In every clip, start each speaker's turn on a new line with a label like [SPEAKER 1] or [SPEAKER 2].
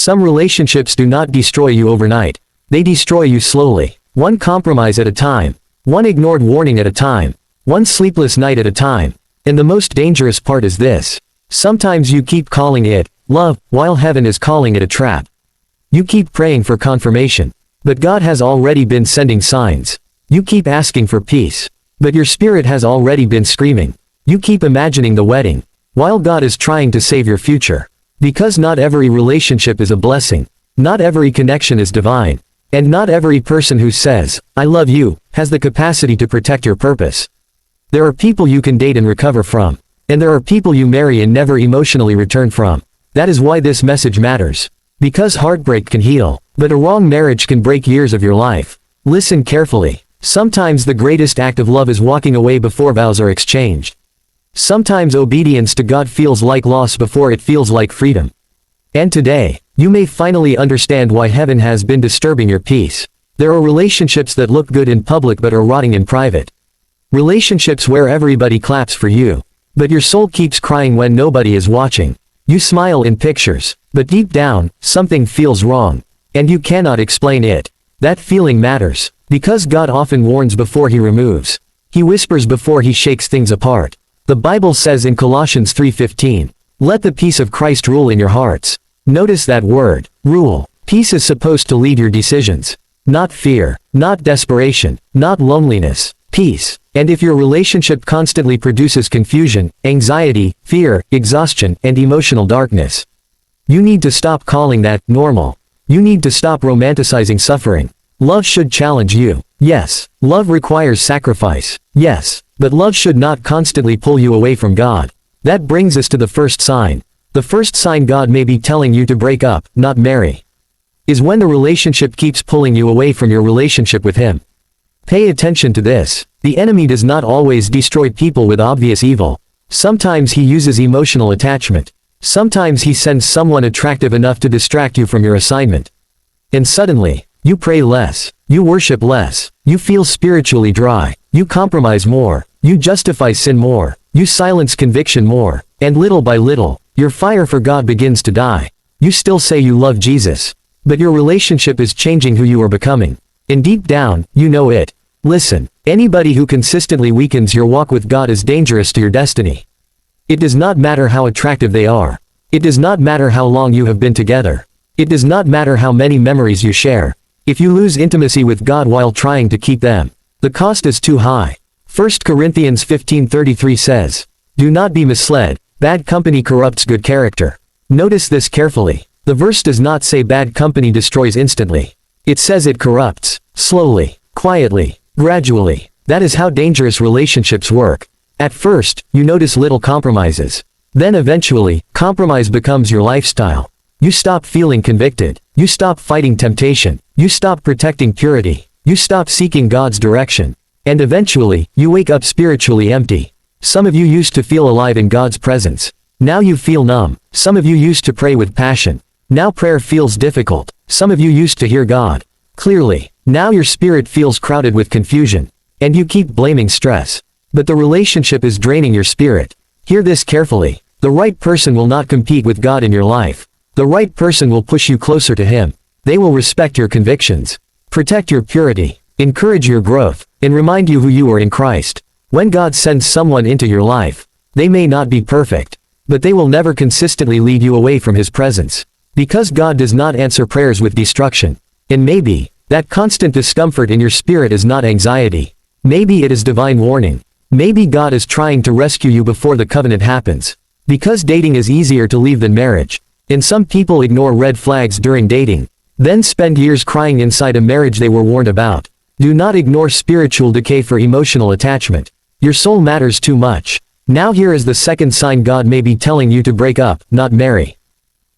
[SPEAKER 1] Some relationships do not destroy you overnight. They destroy you slowly. One compromise at a time. One ignored warning at a time. One sleepless night at a time. And the most dangerous part is this. Sometimes you keep calling it love, while heaven is calling it a trap. You keep praying for confirmation, but God has already been sending signs. You keep asking for peace, but your spirit has already been screaming. You keep imagining the wedding, while God is trying to save your future. Because not every relationship is a blessing. Not every connection is divine. And not every person who says, "I love you," has the capacity to protect your purpose. There are people you can date and recover from. And there are people you marry and never emotionally return from. That is why this message matters. Because heartbreak can heal, but a wrong marriage can break years of your life. Listen carefully. Sometimes the greatest act of love is walking away before vows are exchanged. Sometimes obedience to God feels like loss before it feels like freedom. And today, you may finally understand why heaven has been disturbing your peace. There are relationships that look good in public but are rotting in private. Relationships where everybody claps for you, but your soul keeps crying when nobody is watching. You smile in pictures, but deep down, something feels wrong, and you cannot explain it. That feeling matters, because God often warns before he removes. He whispers before he shakes things apart. The Bible says in Colossians 3:15, "Let the peace of Christ rule in your hearts." Notice that word, rule. Peace is supposed to lead your decisions. Not fear, not desperation, not loneliness. Peace. And if your relationship constantly produces confusion, anxiety, fear, exhaustion, and emotional darkness, you need to stop calling that normal. You need to stop romanticizing suffering. Love should challenge you. Yes. Love requires sacrifice. Yes. But love should not constantly pull you away from God. That brings us to the first sign. The first sign God may be telling you to break up, not marry, is when the relationship keeps pulling you away from your relationship with Him. Pay attention to this. The enemy does not always destroy people with obvious evil. Sometimes he uses emotional attachment. Sometimes he sends someone attractive enough to distract you from your assignment. And suddenly, you pray less. You worship less. You feel spiritually dry. You compromise more. You justify sin more. You silence conviction more. And little by little, your fire for God begins to die. You still say you love Jesus, but your relationship is changing who you are becoming. And deep down, you know it. Listen, anybody who consistently weakens your walk with God is dangerous to your destiny. It does not matter how attractive they are. It does not matter how long you have been together. It does not matter how many memories you share. If you lose intimacy with God while trying to keep them, the cost is too high. 1 Corinthians 15:33 says, "Do not be misled. Bad company corrupts good character." Notice this carefully. The verse does not say bad company destroys instantly. It says it corrupts, slowly, quietly, gradually. That is how dangerous relationships work. At first, you notice little compromises. Then eventually, compromise becomes your lifestyle. You stop feeling convicted. You stop fighting temptation. You stop protecting purity. You stop seeking God's direction. And eventually, you wake up spiritually empty. Some of you used to feel alive in God's presence. Now you feel numb. Some of you used to pray with passion. Now prayer feels difficult. Some of you used to hear God clearly. Now your spirit feels crowded with confusion. And you keep blaming stress. But the relationship is draining your spirit. Hear this carefully. The right person will not compete with God in your life. The right person will push you closer to Him. They will respect your convictions, protect your purity, encourage your growth, and remind you who you are in Christ. When God sends someone into your life, they may not be perfect, but they will never consistently lead you away from His presence. Because God does not answer prayers with destruction. And maybe, that constant discomfort in your spirit is not anxiety. Maybe it is divine warning. Maybe God is trying to rescue you before the covenant happens. Because dating is easier to leave than marriage. And some people ignore red flags during dating, then spend years crying inside a marriage they were warned about. Do not ignore spiritual decay for emotional attachment. Your soul matters too much. Now here is the second sign God may be telling you to break up, not marry.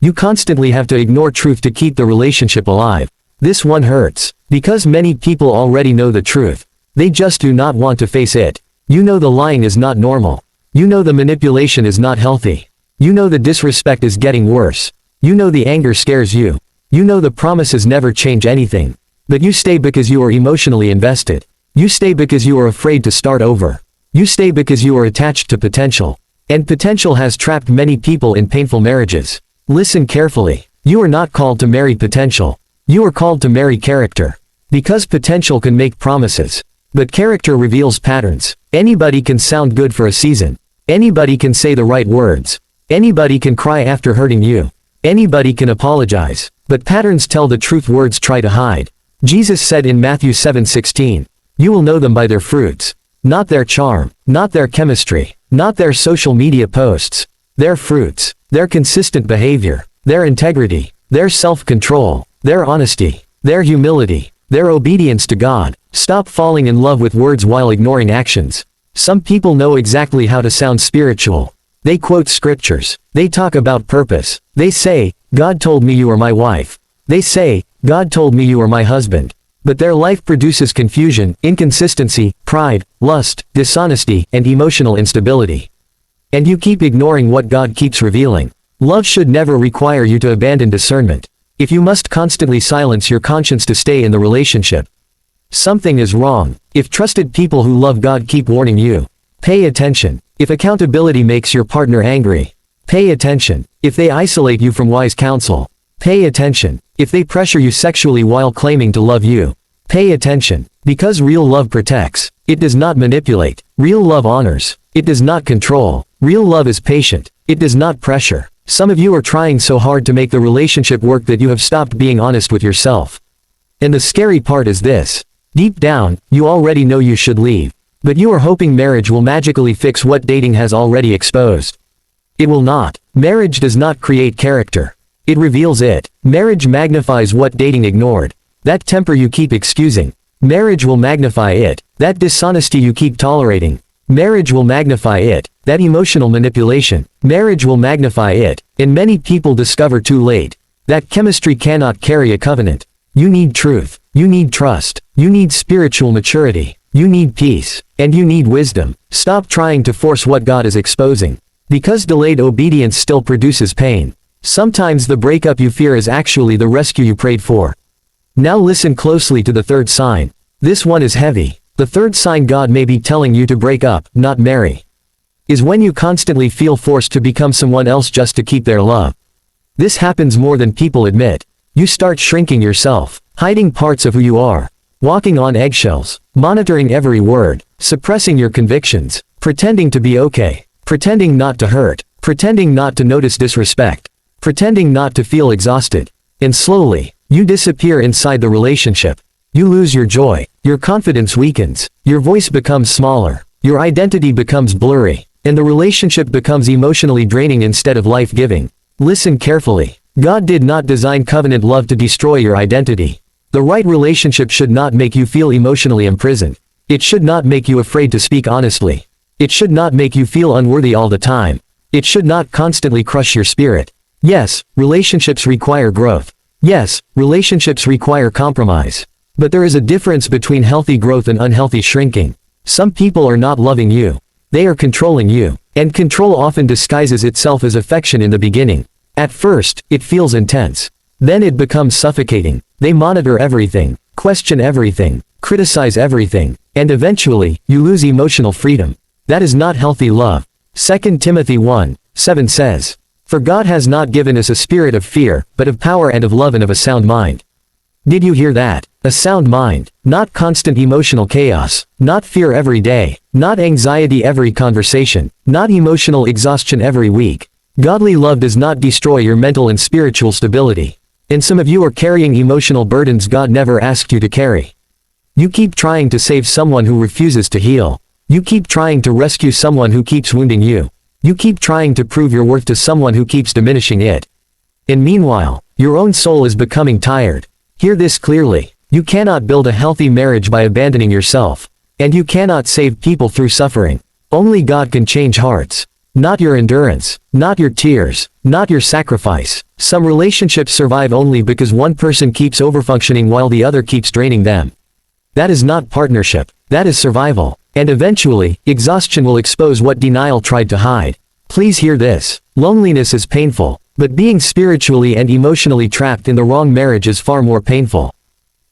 [SPEAKER 1] You constantly have to ignore truth to keep the relationship alive. This one hurts, because many people already know the truth. They just do not want to face it. You know the lying is not normal. You know the manipulation is not healthy. You know the disrespect is getting worse. You know the anger scares you. You know the promises never change anything. But you stay because you are emotionally invested. You stay because you are afraid to start over. You stay because you are attached to potential. And potential has trapped many people in painful marriages. Listen carefully. You are not called to marry potential. You are called to marry character. Because potential can make promises, but character reveals patterns. Anybody can sound good for a season. Anybody can say the right words. Anybody can cry after hurting you. Anybody can apologize. But patterns tell the truth words try to hide. Jesus said in Matthew 7:16, "You will know them by their fruits." Not their charm, not their chemistry, not their social media posts. Their fruits, their consistent behavior, their integrity, their self-control, their honesty, their humility, their obedience to God. Stop falling in love with words while ignoring actions. Some people know exactly how to sound spiritual. They quote scriptures. They talk about purpose. They say, "God told me you are my wife." They say, "God told me you are my husband." But their life produces confusion, inconsistency, pride, lust, dishonesty, and emotional instability. And you keep ignoring what God keeps revealing. Love should never require you to abandon discernment. If you must constantly silence your conscience to stay in the relationship, something is wrong. If trusted people who love God keep warning you, pay attention. If accountability makes your partner angry, pay attention. If they isolate you from wise counsel, pay attention. If they pressure you sexually while claiming to love you, pay attention. Because real love protects. It does not manipulate. Real love honors. It does not control. Real love is patient. It does not pressure. Some of you are trying so hard to make the relationship work that you have stopped being honest with yourself. And the scary part is this. Deep down, you already know you should leave. But you are hoping marriage will magically fix what dating has already exposed. It will not. Marriage does not create character. It reveals it. Marriage magnifies what dating ignored. That temper you keep excusing. Marriage will magnify it. That dishonesty you keep tolerating. Marriage will magnify it. That emotional manipulation. Marriage will magnify it. And many people discover too late that chemistry cannot carry a covenant. You need truth. You need trust. You need spiritual maturity. You need peace. And you need wisdom. Stop trying to force what God is exposing. Because delayed obedience still produces pain. Sometimes the breakup you fear is actually the rescue you prayed for. Now listen closely to the third sign. This one is heavy. The third sign God may be telling you to break up, not marry, is when you constantly feel forced to become someone else just to keep their love. This happens more than people admit. You start shrinking yourself, hiding parts of who you are, walking on eggshells, monitoring every word, suppressing your convictions, pretending to be okay, pretending not to hurt, pretending not to notice disrespect, pretending not to feel exhausted. And slowly, you disappear inside the relationship. You lose your joy, your confidence weakens, your voice becomes smaller, your identity becomes blurry, and the relationship becomes emotionally draining instead of life-giving. Listen carefully. God did not design covenant love to destroy your identity. The right relationship should not make you feel emotionally imprisoned. It should not make you afraid to speak honestly. It should not make you feel unworthy all the time. It should not constantly crush your spirit. Yes, relationships require growth. Yes, relationships require compromise. But there is a difference between healthy growth and unhealthy shrinking. Some people are not loving you. They are controlling you. And control often disguises itself as affection in the beginning. At first, it feels intense. Then it becomes suffocating. They monitor everything, question everything, criticize everything, and eventually, you lose emotional freedom. That is not healthy love. 2 Timothy 1:7 says, "For God has not given us a spirit of fear, but of power and of love and of a sound mind." Did you hear that? A sound mind. Not constant emotional chaos. Not fear every day. Not anxiety every conversation. Not emotional exhaustion every week. Godly love does not destroy your mental and spiritual stability. And some of you are carrying emotional burdens God never asked you to carry. You keep trying to save someone who refuses to heal. You keep trying to rescue someone who keeps wounding you. You keep trying to prove your worth to someone who keeps diminishing it. And meanwhile, your own soul is becoming tired. Hear this clearly. You cannot build a healthy marriage by abandoning yourself. And you cannot save people through suffering. Only God can change hearts. Not your endurance. Not your tears. Not your sacrifice. Some relationships survive only because one person keeps overfunctioning while the other keeps draining them. That is not partnership. That is survival. And eventually, exhaustion will expose what denial tried to hide. Please hear this. Loneliness is painful. But being spiritually and emotionally trapped in the wrong marriage is far more painful.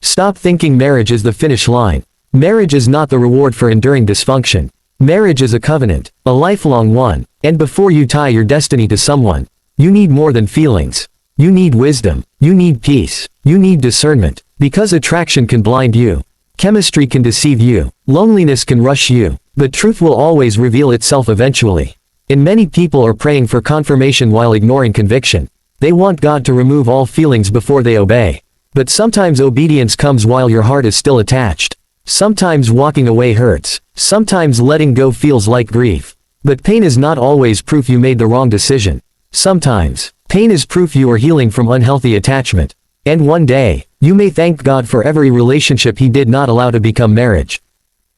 [SPEAKER 1] Stop thinking marriage is the finish line. Marriage is not the reward for enduring dysfunction. Marriage is a covenant, a lifelong one, and before you tie your destiny to someone, you need more than feelings. You need wisdom. You need peace. You need discernment. Because attraction can blind you. Chemistry can deceive you. Loneliness can rush you. But truth will always reveal itself eventually. And many people are praying for confirmation while ignoring conviction. They want God to remove all feelings before they obey. But sometimes obedience comes while your heart is still attached. Sometimes walking away hurts. Sometimes letting go feels like grief. But pain is not always proof you made the wrong decision. Sometimes, pain is proof you are healing from unhealthy attachment. And one day, you may thank God for every relationship He did not allow to become marriage.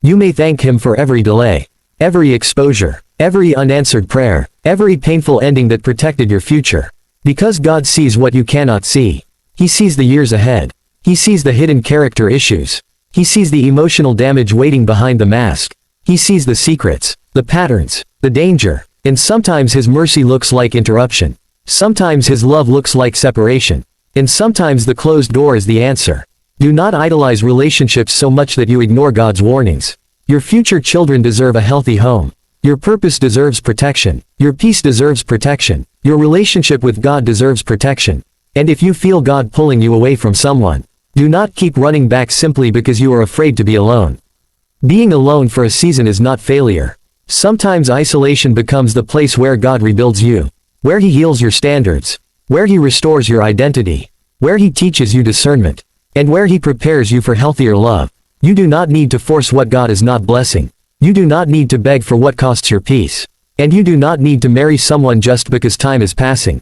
[SPEAKER 1] You may thank Him for every delay, every exposure, every unanswered prayer, every painful ending that protected your future. Because God sees what you cannot see. He sees the years ahead. He sees the hidden character issues. He sees the emotional damage waiting behind the mask. He sees the secrets, the patterns, the danger. And sometimes His mercy looks like interruption. Sometimes His love looks like separation. And sometimes the closed door is the answer. Do not idolize relationships so much that you ignore God's warnings. Your future children deserve a healthy home. Your purpose deserves protection. Your peace deserves protection. Your relationship with God deserves protection. And if you feel God pulling you away from someone, do not keep running back simply because you are afraid to be alone. Being alone for a season is not failure. Sometimes isolation becomes the place where God rebuilds you, where He heals your standards, where He restores your identity, where He teaches you discernment, and where He prepares you for healthier love. You do not need to force what God is not blessing. You do not need to beg for what costs your peace. And you do not need to marry someone just because time is passing.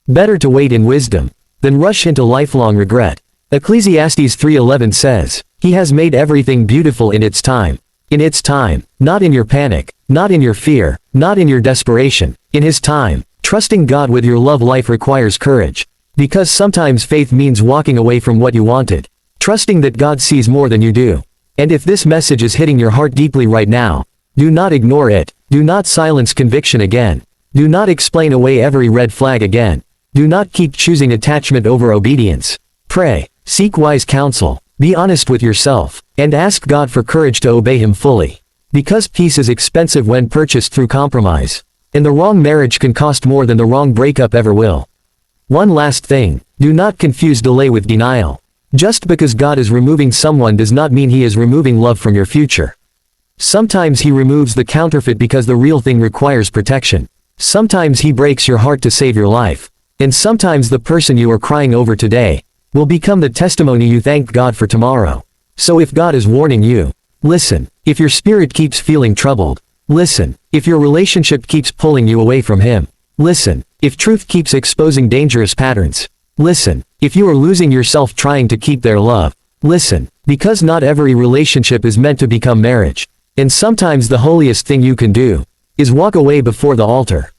[SPEAKER 1] Better to wait in wisdom than rush into lifelong regret. Ecclesiastes 3:11 says, He has made everything beautiful in its time. In its time, not in your panic, not in your fear, not in your desperation, in His time. Trusting God with your love life requires courage. Because sometimes faith means walking away from what you wanted. Trusting that God sees more than you do. And if this message is hitting your heart deeply right now, do not ignore it. Do not silence conviction again. Do not explain away every red flag again. Do not keep choosing attachment over obedience. Pray, seek wise counsel, be honest with yourself, and ask God for courage to obey Him fully. Because peace is expensive when purchased through compromise. And the wrong marriage can cost more than the wrong breakup ever will. One last thing, do not confuse delay with denial. Just because God is removing someone does not mean He is removing love from your future. Sometimes He removes the counterfeit because the real thing requires protection. Sometimes He breaks your heart to save your life. And sometimes the person you are crying over today will become the testimony you thank God for tomorrow. So if God is warning you, listen. If your spirit keeps feeling troubled, listen. If your relationship keeps pulling you away from Him, listen. If truth keeps exposing dangerous patterns, listen. If you are losing yourself trying to keep their love, listen. Because not every relationship is meant to become marriage. And sometimes the holiest thing you can do is walk away before the altar.